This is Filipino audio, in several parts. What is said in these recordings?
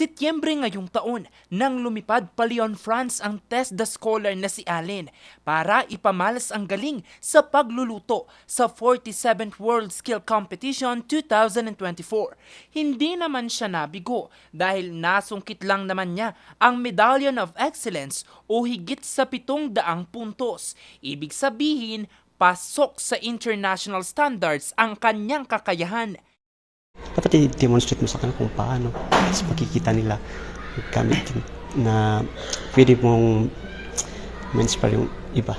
Setyembre ngayong taon nang lumipad pa Lyon, France ang test the scholar na si Allen para ipamalas ang galing sa pagluluto sa 47th World Skill Competition 2024. Hindi naman siya nabigo dahil nasungkit lang naman niya ang Medallion of Excellence o higit sa 700 puntos. Ibig sabihin, pasok sa international standards ang kanyang kakayahan. Dapat i-demonstrate mo sa kanila kung paano. Kasi makikita nila gamit na pwede mong ma-inspire yung iba.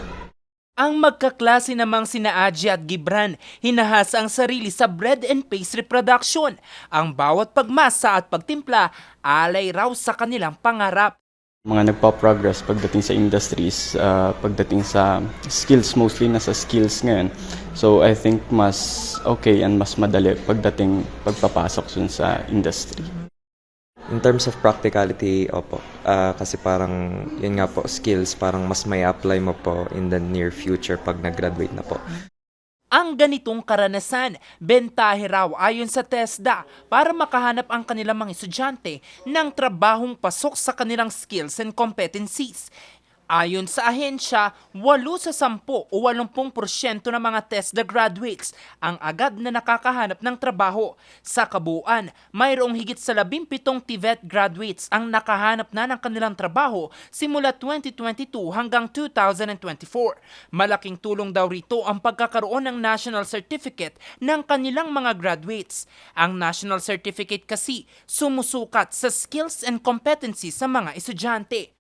Ang magkaklase namang sina Aji at Gibran, hinahasa ang sarili sa bread and pastry production. Ang bawat pagmasa at pagtimpla, alay raw sa kanilang pangarap. Mga nagpa-progress pagdating sa industries, pagdating sa skills, mostly nasa skills ngayon. So I think mas okay and mas madali pagpapasok dun sa industry. In terms of practicality, opo. Kasi parang, yun nga po, skills, parang mas may apply mo po in the near future pag nag-graduate na po. Ang ganitong karanasan, bentahe raw ayon sa TESDA para makahanap ang kanilang mga estudyante ng trabahong pasok sa kanilang skills and competencies. Ayon sa ahensya, 8 sa 10 o 80% ng mga TESDA graduates ang agad na nakakahanap ng trabaho. Sa kabuuan, mayroong higit sa 17 TVET graduates ang nakahanap na ng kanilang trabaho simula 2022 hanggang 2024. Malaking tulong daw rito ang pagkakaroon ng National Certificate ng kanilang mga graduates. Ang National Certificate kasi sumusukat sa skills and competencies sa mga estudyante.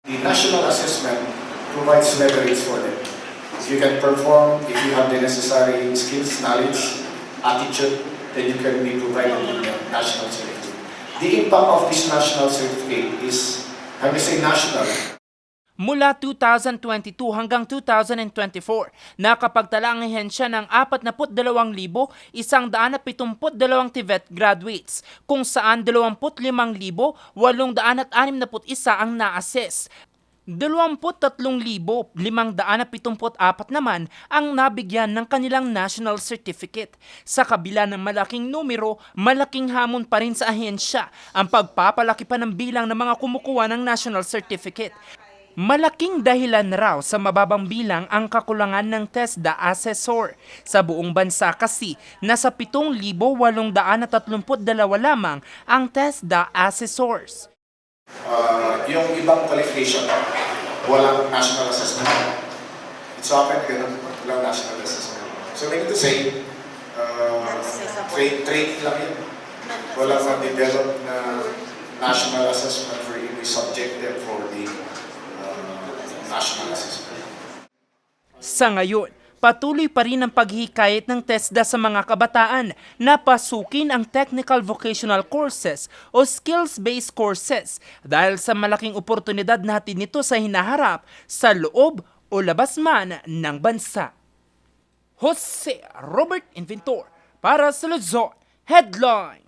The national assessment provides leverage for them. If you can perform, if you have the necessary skills, knowledge, attitude, then you can be provided with the national certificate. The impact of this national certificate is, I will say national. Mula 2022 hanggang 2024, nakapagtala ang ahensya ng 42,172 TVET graduates, kung saan 25,861 ang na-assess. 23,574 naman ang nabigyan ng kanilang national certificate. Sa kabila ng malaking numero, malaking hamon pa rin sa ahensya ang pagpapalaki pa ng bilang ng mga kumukuha ng national certificate. Malaking dahilan raw sa mababang bilang ang kakulangan ng TESDA assessor. Sa buong bansa kasi, nasa 7,832 lamang ang TESDA assessors. Yung ibang qualification, walang national assessment. It's often ganun, walang national assessment. So meaning to say, trade lang yun. Walang na-develop na national assessment for you, subjective for the national assessment. Sa ngayon, patuloy pa rin ang paghihikayat ng TESDA sa mga kabataan na pasukin ang technical vocational courses o skills-based courses dahil sa malaking oportunidad natin nito sa hinaharap sa loob o labas man ng bansa. Jose Robert Inventor para sa Luzon Headline.